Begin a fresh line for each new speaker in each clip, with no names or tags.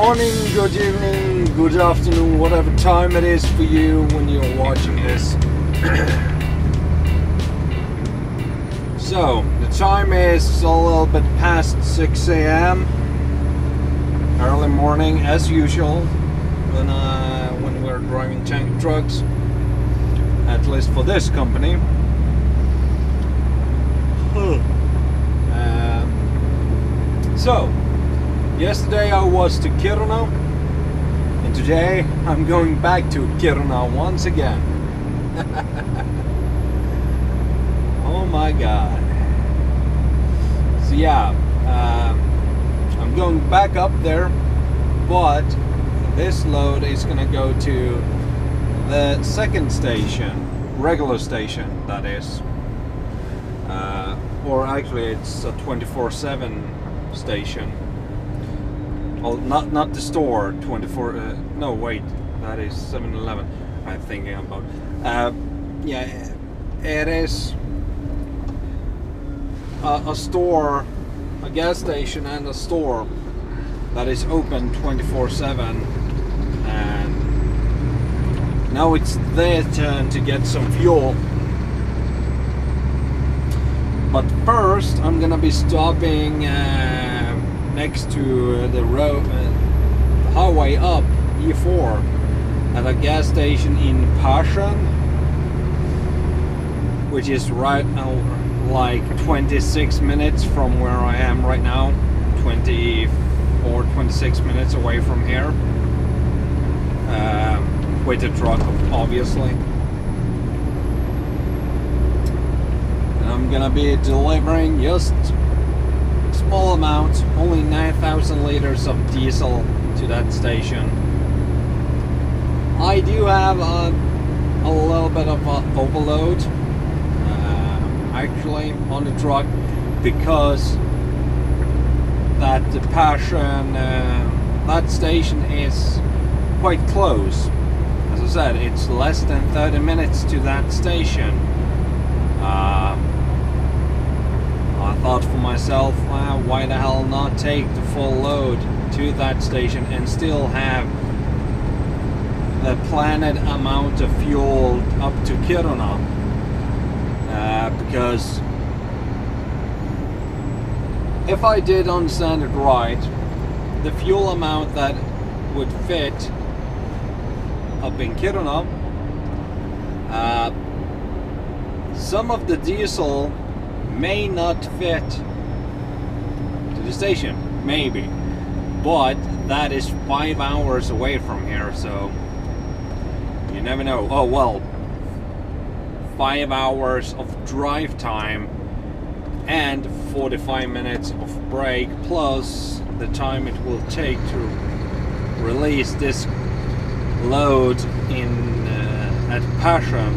morning, good evening, good afternoon, whatever time it is for you when you're watching this. So, the time is a little bit past 6 a.m. Early morning, as usual, when we're driving tank trucks, at least for this company. So, yesterday I was to Kiruna, and today I'm going back to Kiruna once again. Oh my god. So yeah, I'm going back up there, but this load is gonna go to the second station, regular station that is, or actually it's a 24/7 station. Well, not the store 24. No, wait, that is 7-Eleven. I'm thinking about. Yeah, it is a store, a gas station, and a store that is open 24/7. And now it's their turn to get some fuel. But first, I'm gonna be stopping next to the road, the highway up E4, at a gas station in Pashan, which is right now like 26 minutes from where I am right now, 26 minutes away from here, with the truck obviously. I'm gonna be delivering just small amount, only 9,000 liters of diesel to that station. I do have a little bit of an overload actually on the truck, because that the Passion, that station is quite close. As I said, it's less than 30 minutes to that station. I thought for myself, wow, why the hell not take the full load to that station and still have the planned amount of fuel up to Kiruna, because if I did understand it right, the fuel amount that would fit up in Kiruna, some of the diesel may not fit to the station, maybe, but that is 5 hours away from here, so you never know. Oh well, 5 hours of drive time and 45 minutes of break, plus the time it will take to release this load in at Passion.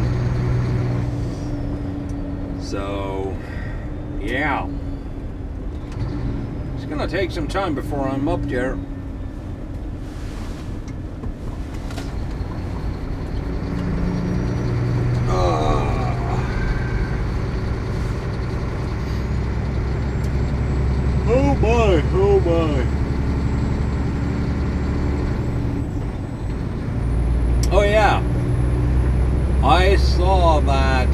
So yeah, it's gonna take some time before I'm up there. Oh my, oh my. Oh yeah, I saw that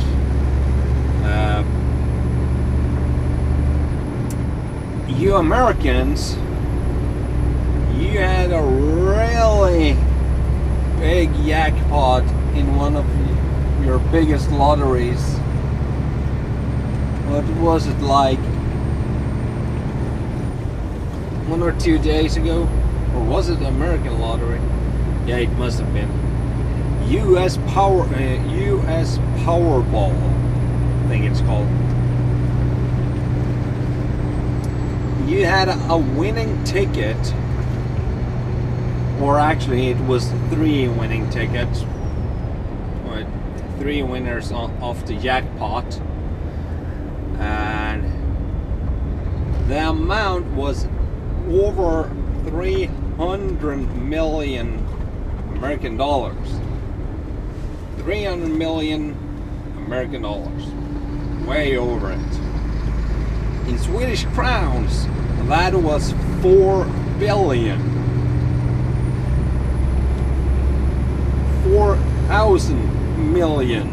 you Americans, you had a really big jackpot in one of your biggest lotteries. What was it, like 1 or 2 days ago? Or was it American lottery? Yeah, it must have been. US Powerball, I think it's called. You had a winning ticket, or actually it was 3 winning tickets, or 3 winners of the jackpot, and the amount was over 300 million American dollars. 300 million American dollars. Way over it. In Swedish crowns, that was 4 billion. 1,000 million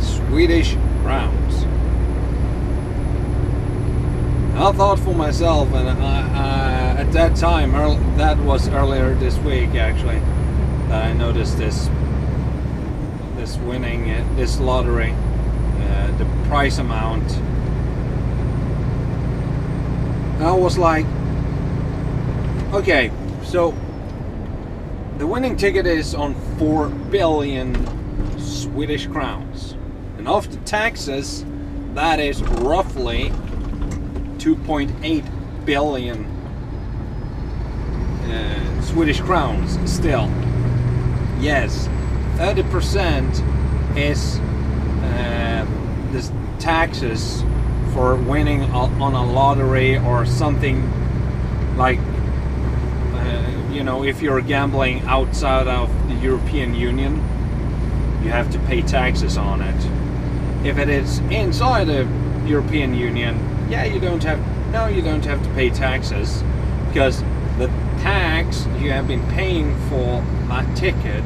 Swedish crowns. I thought for myself, and at that time, that was earlier this week actually, that I noticed this winning, this lottery, the price amount. And I was like, okay, so the winning ticket is on 4 billion Swedish crowns, and after taxes, that is roughly 2.8 billion Swedish crowns still. Yes, 30% is the taxes for winning on a lottery or something like, you know, if you're gambling outside of the European Union, you have to pay taxes on it. If it is inside the European Union, yeah, you don't have to pay taxes, because the tax you have been paying for that ticket,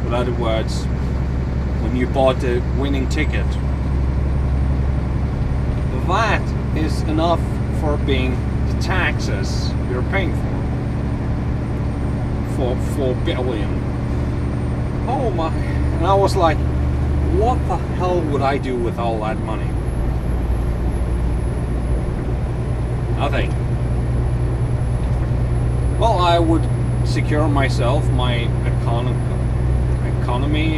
in other words, when you bought the winning ticket, that is enough for being the taxes you're paying for 4 billion. Oh my. And I was like, what the hell would I do with all that money? Nothing. Well, I would secure myself, my economy.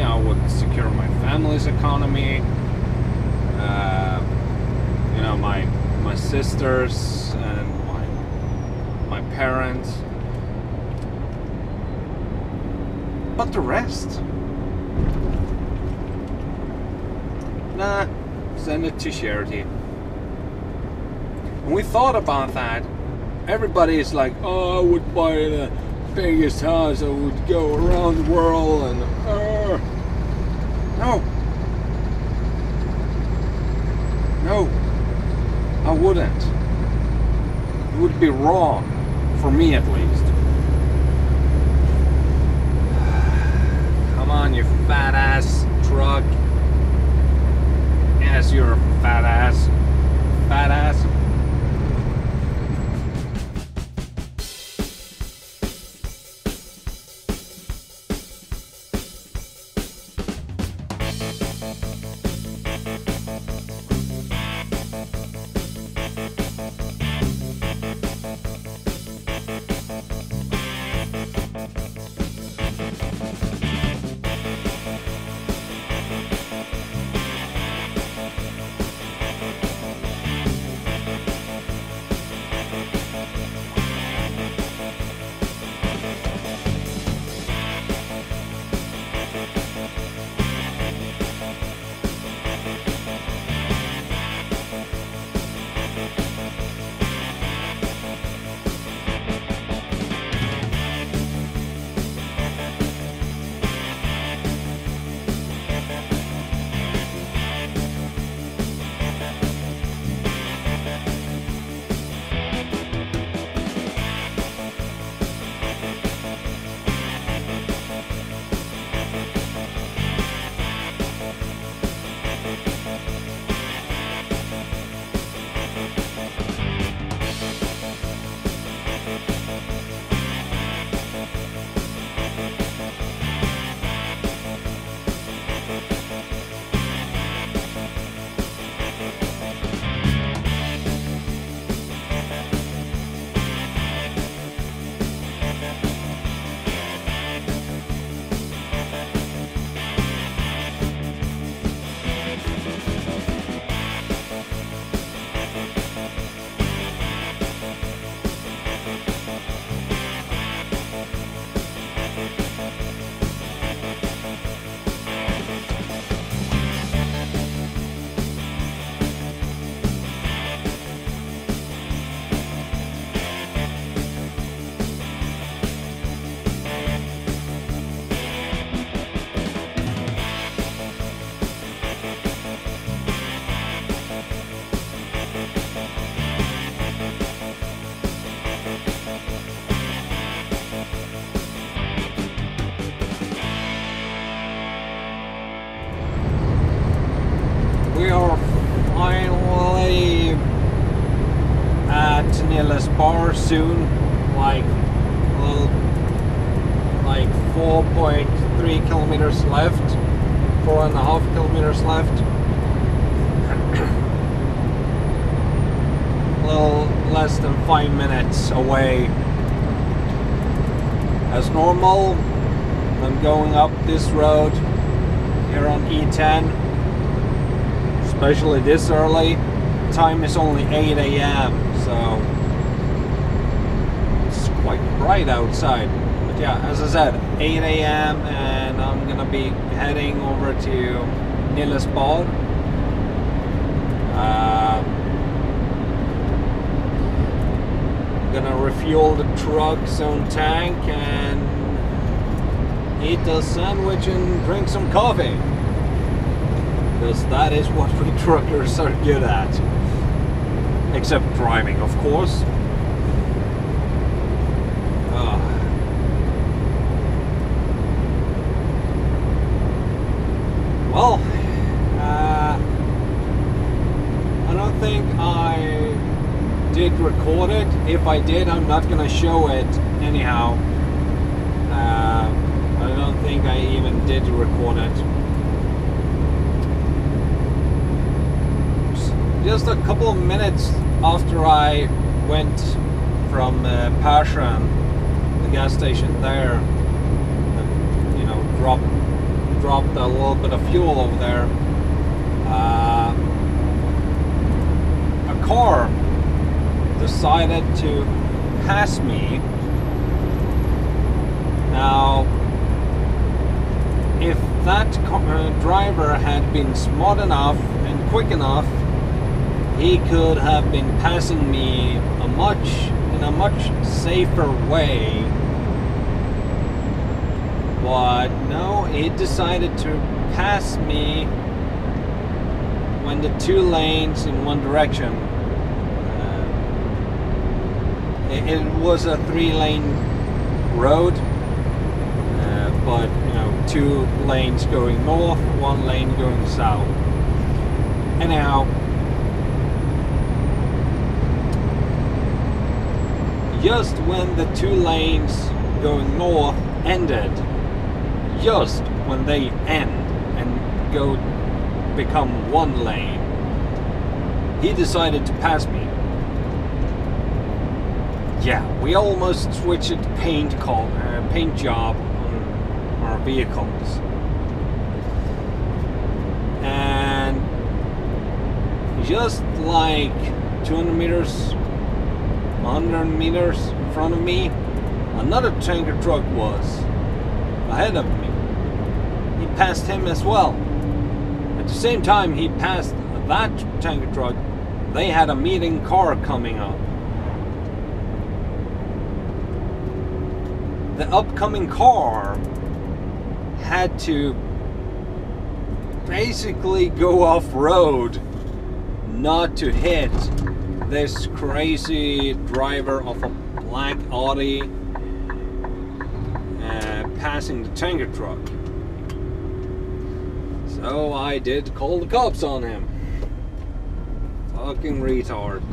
I would secure my family's economy. You know, my sisters and my parents. But the rest, nah, send it to charity. And we thought about that. Everybody is like, oh, I would buy the biggest house, I would go around the world, and no, I wouldn't. It would be wrong, for me at least. Come on, you fat ass truck. Yes, you're a fat ass. Fat ass. soon, like 4.3 kilometers left, 4.5 kilometers left. A little less than 5 minutes away. As normal, I'm going up this road here on E10, especially this early. Time is only 8 a.m. so it's quite bright outside. But yeah, as I said, 8 a.m. and I'm gonna be heading over to Nylesbad. Gonna refuel the truck's own tank and eat a sandwich and drink some coffee, because that is what we truckers are good at, except driving, of course. Well, I don't think I did record it. If I did, I'm not gonna show it anyhow. I don't think I even did record it. Just a couple of minutes after I went from Persson, the gas station there, you know, dropped a little bit of fuel over there, a car decided to pass me. Now, if that driver had been smart enough and quick enough, he could have been passing me in a much safer way. But no, he decided to pass me when the two lanes in one direction. It was a 3-lane road, but you know, 2 lanes going north, 1 lane going south. Anyhow, just when the 2 lanes going north ended, just when they end and go become 1 lane, he decided to pass me. Yeah, we almost switched paint job on our vehicles, and just like 200 meters, 100 meters in front of me, another tanker truck was ahead of me. He passed him as well. At the same time he passed that tanker truck, they had a meeting car coming up. The upcoming car had to basically go off-road not to hit this crazy driver of a black Audi passing the tanker truck. So I did call the cops on him. Fucking retard.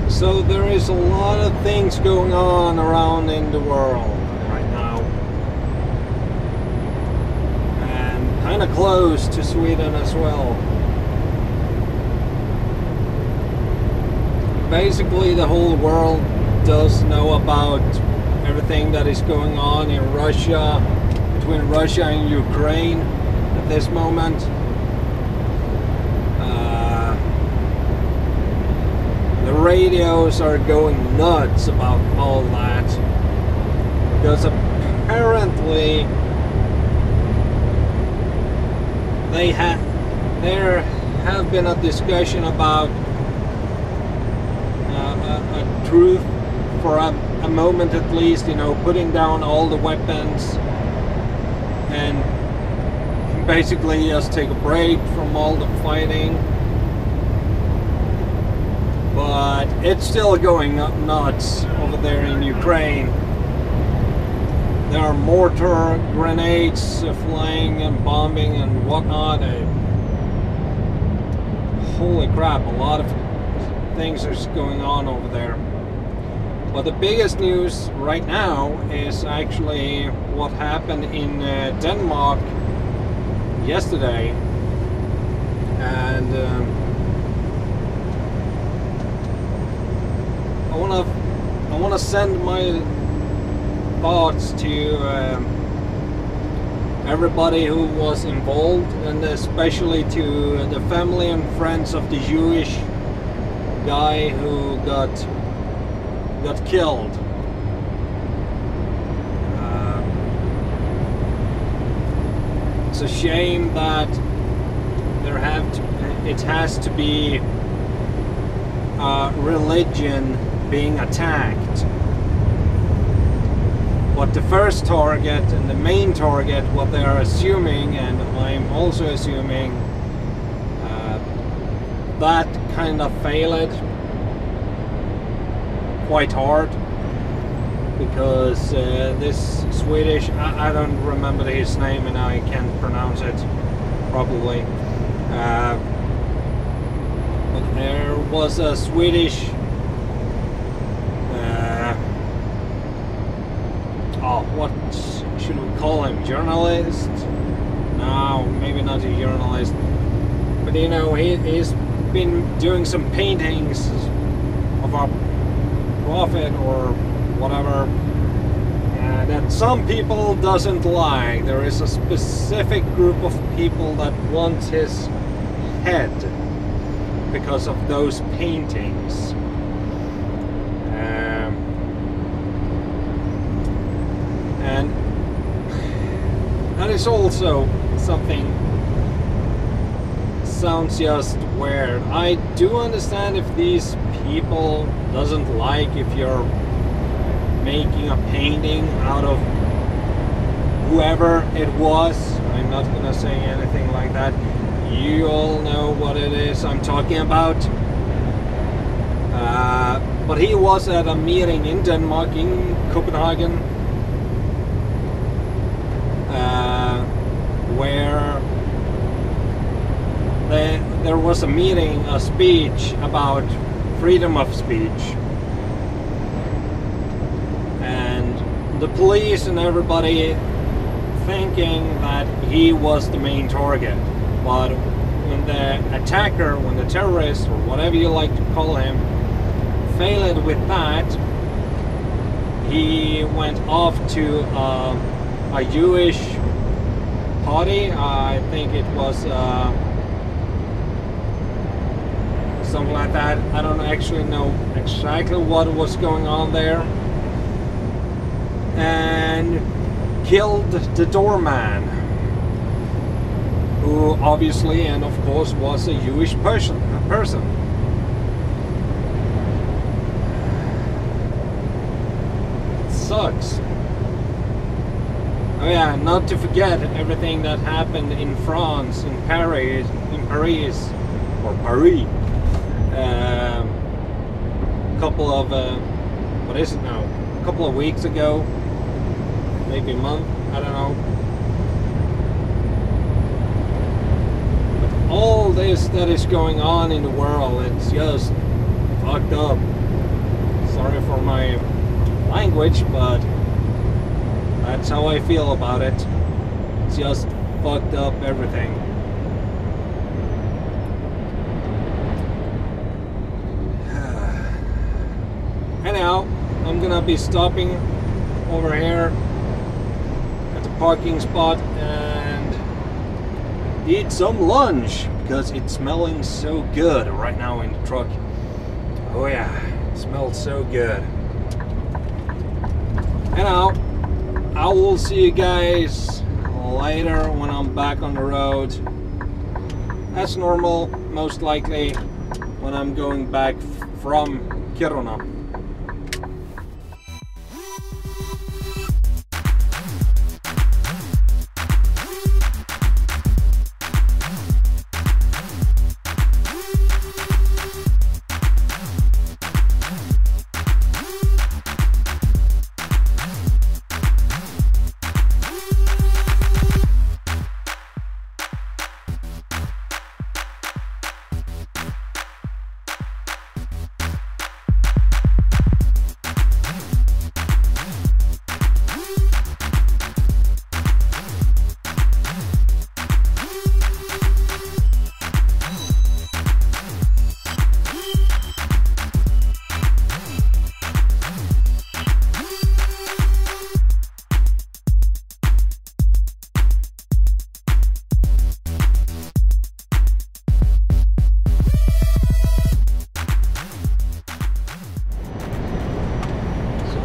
So there is a lot of things going on around in the world right now, and kind of close to Sweden as well. basically the whole world does know about everything that is going on in Russia, between Russia and Ukraine at this moment. The radios are going nuts about all that, because apparently there have been a discussion about a truth for a moment at least, you know, putting down all the weapons and basically just take a break from all the fighting. But it's still going nuts over there in Ukraine. There are mortar grenades flying and bombing and whatnot. Holy crap, a lot of things are going on over there. But the biggest news right now is actually what happened in Denmark yesterday. And I want to send my thoughts to everybody who was involved, and especially to the family and friends of the Jewish guy who got killed. It's a shame that it has to be religion being attacked. But the first target and the main target, what they are assuming, and I'm also assuming, that kind of failed quite hard, because this Swedish, I don't remember his name and I can't pronounce it properly, but there was a Swedish what should we call him? Journalist? No, maybe not a journalist. But you know, he's been doing some paintings of our prophet or whatever that some people doesn't like. There is a specific group of people that wants his head because of those paintings. And that is also something sounds just weird. I do understand if these people doesn't like if you're making a painting out of whoever it was. I'm not gonna say anything like that. You all know what it is I'm talking about. But he was at a meeting in Denmark, in Copenhagen, where there was a meeting, a speech about freedom of speech, and the police and everybody thinking that he was the main target. But when the attacker, when the terrorist, or whatever you like to call him, failed with that, he went off to a Jewish party. I think it was something like that. I don't actually know exactly what was going on there, and killed the doorman, who obviously and of course was a Jewish person. It sucks. Oh yeah, not to forget everything that happened in France, in Paris, or Paris. Couple of what is it now? A couple of weeks ago, maybe a month. I don't know. But all this that is going on in the world, it's just fucked up. Sorry for my language, but that's how I feel about it. It's just fucked up everything. Anyhow, I'm gonna be stopping over here at the parking spot and eat some lunch because it's smelling so good right now in the truck. Oh yeah, it smells so good. Anyhow, I will see you guys later when I'm back on the road. As normal, most likely when I'm going back from Kiruna.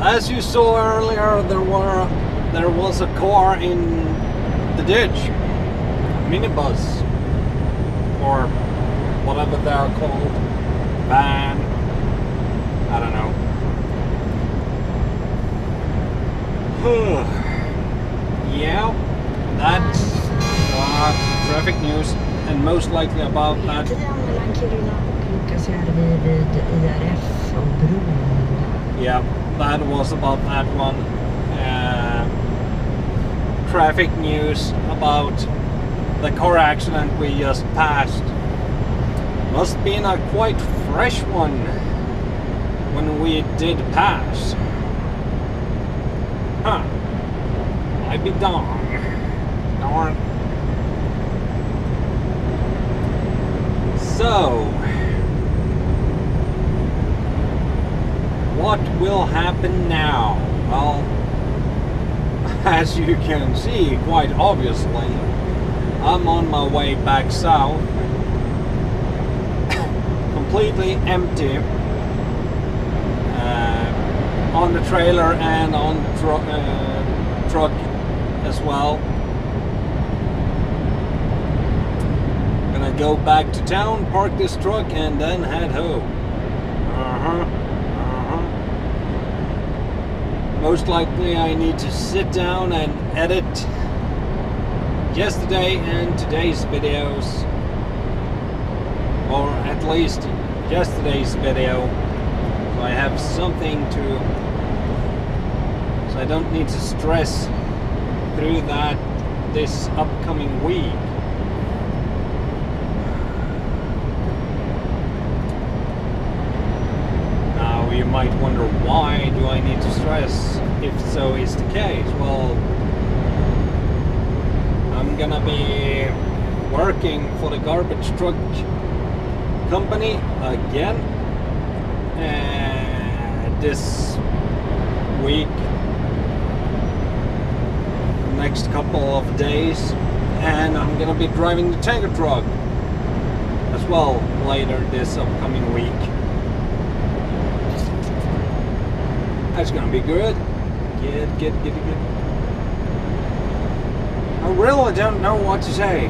As you saw earlier, there was a car in the ditch, minibus, or whatever they are called, van, I don't know. Yeah, that's traffic news, and most likely about that. Yeah. That was about that one. Traffic news about the car accident we just passed. Must been a quite fresh one when we did pass. Huh. I'd be darn. So, what will happen now? Well, as you can see, quite obviously, I'm on my way back south. Completely empty. On the trailer and on the truck as well. Gonna go back to town, park this truck, and then head home. Most likely I need to sit down and edit yesterday and today's videos, or at least yesterday's video, so I have something to, so I don't need to stress through that this upcoming week. You might wonder, why do I need to stress if so is the case? Well, I'm gonna be working for the garbage truck company again this week, the next couple of days, and I'm gonna be driving the tanker truck as well later this upcoming week. That's gonna be good. Good. I really don't know what to say.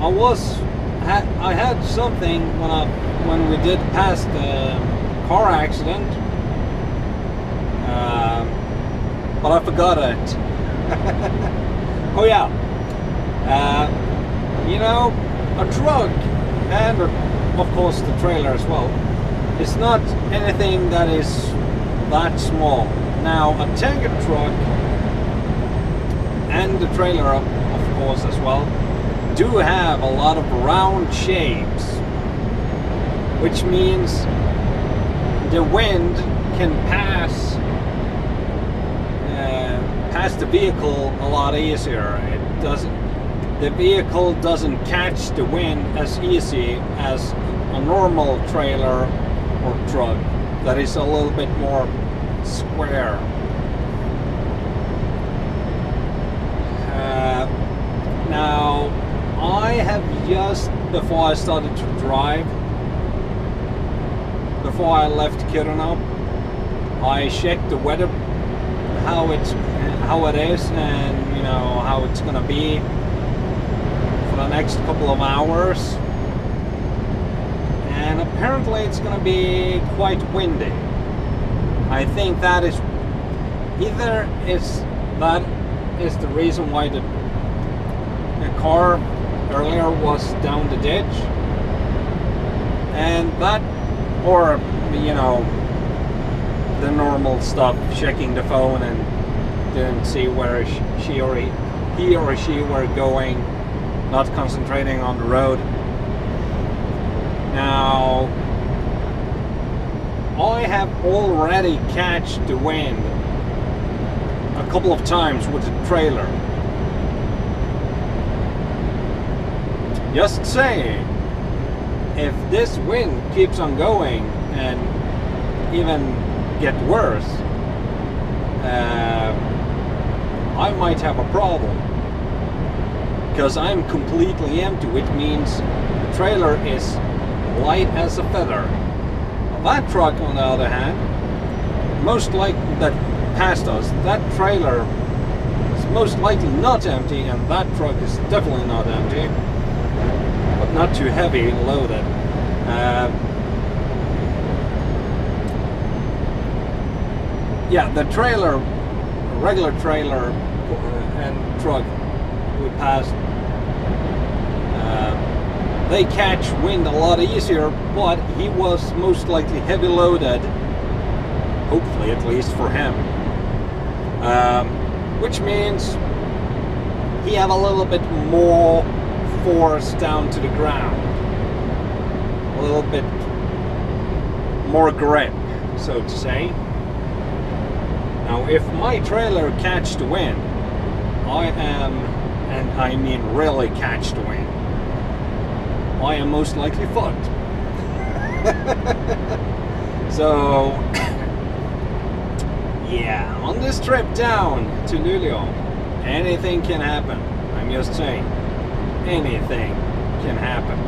I had something when we did pass the car accident, but I forgot it. Oh yeah, you know, a truck and of course the trailer as well. It's not anything that is that small. Now a tanker truck and the trailer of course as well do have a lot of round shapes, which means the wind can pass the vehicle a lot easier. The vehicle doesn't catch the wind as easy as a normal trailer or truck. that is a little bit more square. Now, I have just, before I started to drive, before I left Kiruna, I checked the weather, how it is, and you know how it's gonna be for the next couple of hours. And apparently it's gonna be quite windy. I think that is either that is the reason why the car earlier was down the ditch, and that, or you know, the normal stuff, checking the phone and didn't see where he or she were going, not concentrating on the road. Now, I have already catched the wind a couple of times with the trailer. Just saying, if this wind keeps on going and even get worse, I might have a problem, because I'm completely empty, which means the trailer is light as a feather. That truck, on the other hand, most likely, that passed us, that trailer is most likely not empty, and that truck is definitely not empty, but not too heavy loaded. Yeah, the trailer, regular trailer and truck we passed, they catch wind a lot easier, but he was most likely heavy loaded, hopefully at least for him, which means he had a little bit more force down to the ground, a little bit more grip, so to say. Now, if my trailer catch the wind, I am, and I mean really catch the wind, I am most likely fucked. So, yeah, on this trip down to Lulea, anything can happen. I'm just saying, anything can happen.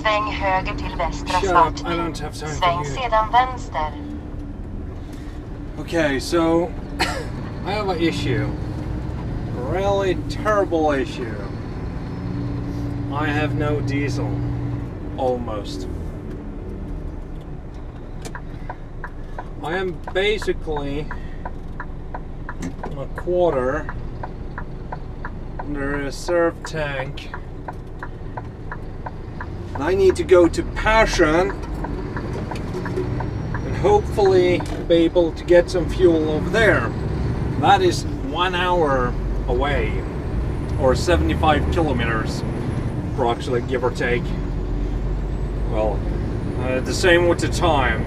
Sväng höger till västra Svartby. Sväng sedan vänster.
Okay, so I have an issue. A really terrible issue. I have no diesel. Almost. I am basically a quarter in the reserve tank. I need to go to Passion and hopefully be able to get some fuel over there. That is 1 hour away, or 75 kilometers approximately, give or take. Well, the same with the time.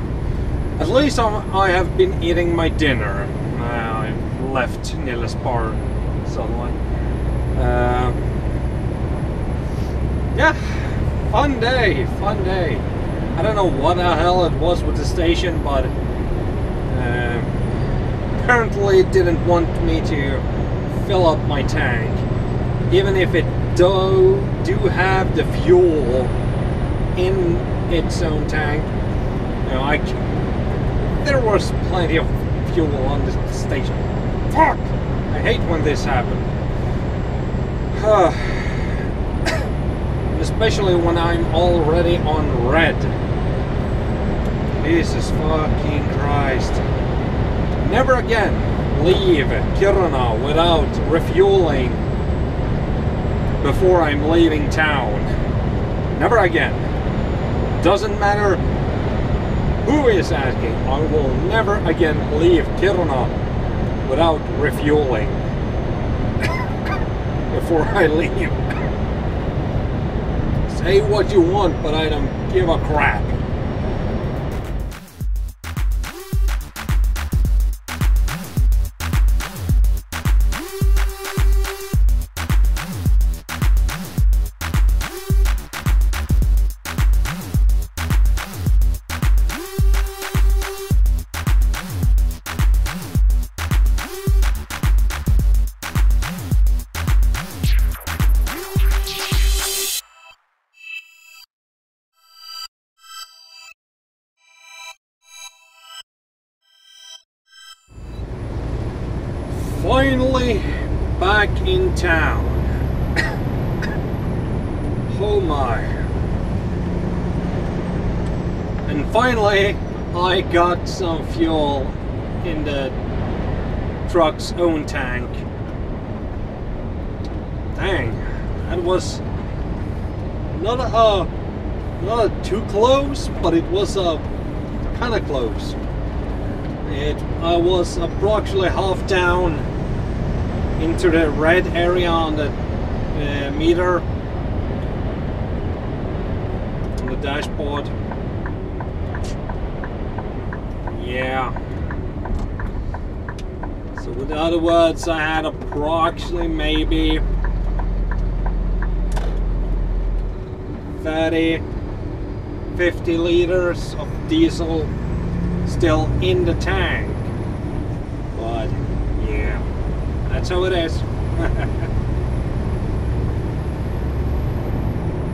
At least I have been eating my dinner. I left Nylespar suddenly. Yeah. Fun day, fun day. I don't know what the hell it was with the station, but apparently it didn't want me to fill up my tank, even if it do have the fuel in its own tank. You know, there was plenty of fuel on the station. Fuck! I hate when this happens. Especially when I'm already on red. Jesus fucking Christ. Never again leave Kiruna without refueling before I'm leaving town. Never again. Doesn't matter who is asking, I will never again leave Kiruna without refueling before I leave. Say what you want, but I don't give a crap. Finally back in town. Oh my. And finally I got some fuel in the truck's own tank. Dang, that was not too close, but it was kind of close. I was approximately half down into the red area on the meter on the dashboard. Yeah. So with other words, I had approximately maybe 50 liters of diesel still in the tank. But yeah, that's how it is.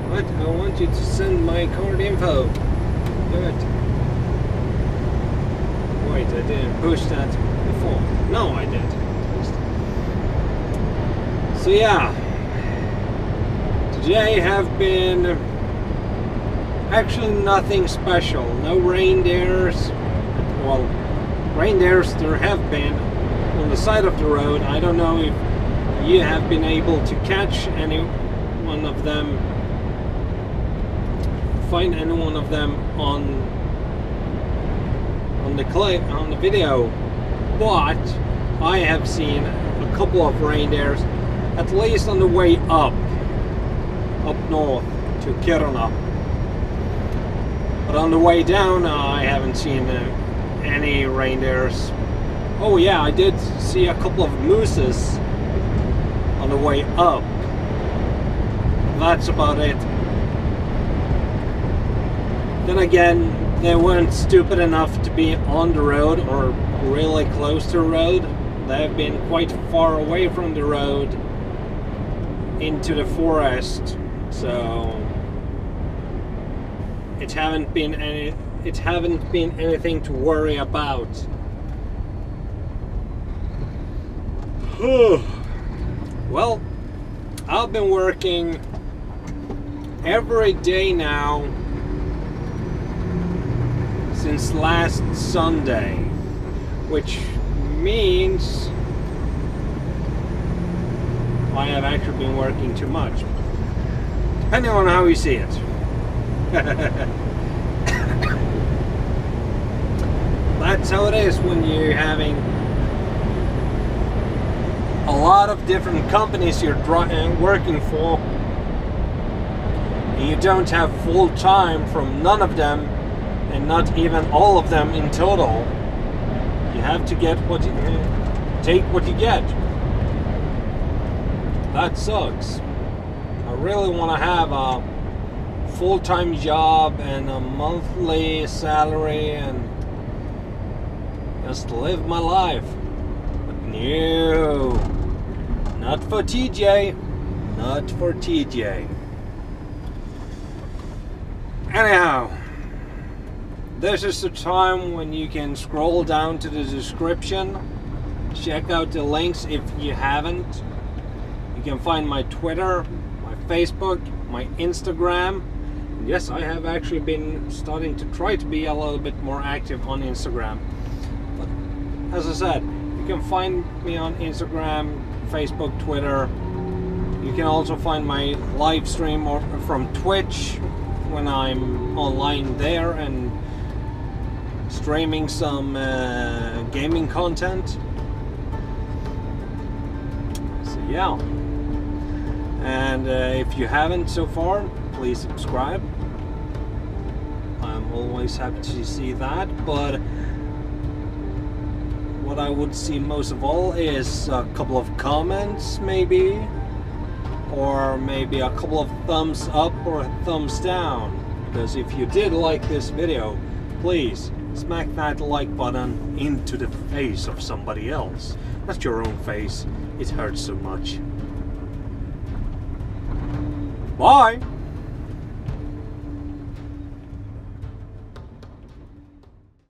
What? I want you to send my card info. Do it. Wait, I didn't push that before. No, I did. So yeah, today have been actually nothing special. No reindeers. Well, reindeers there have been on the side of the road. I don't know if you have been able to catch any one of them, find any one of them on the clip, on the video, but I have seen a couple of reindeers, at least on the way up north to Kiruna. But on the way down, I haven't seen any reindeers. Oh yeah, I did see a couple of mooses on the way up. That's about it. Then again, they weren't stupid enough to be on the road or really close to the road. They've been quite far away from the road into the forest, so it haven't been anything to worry about. Well, I've been working every day now since last Sunday, which means I have actually been working too much, depending on how you see it. That's how it is when you're having a lot of different companies you're working for, and you don't have full time from none of them, and not even all of them in total. You have to get what you take what you get. That sucks. I really want to have full-time job and a monthly salary and just live my life. But no, not for TJ, not for TJ. Anyhow, this is the time when you can scroll down to the description, check out the links if you haven't. You can find my Twitter, my Facebook, my Instagram. Yes, I have actually been starting to try to be a little bit more active on Instagram. But as I said, you can find me on Instagram, Facebook, Twitter. You can also find my live stream from Twitch when I'm online there and streaming some gaming content. So yeah. And if you haven't so far, please subscribe. I'm always happy to see that, but what I would see most of all is a couple of comments maybe, or maybe a couple of thumbs up or thumbs down, because if you did like this video, please smack that like button into the face of somebody else, not your own face. It hurts so much. Bye!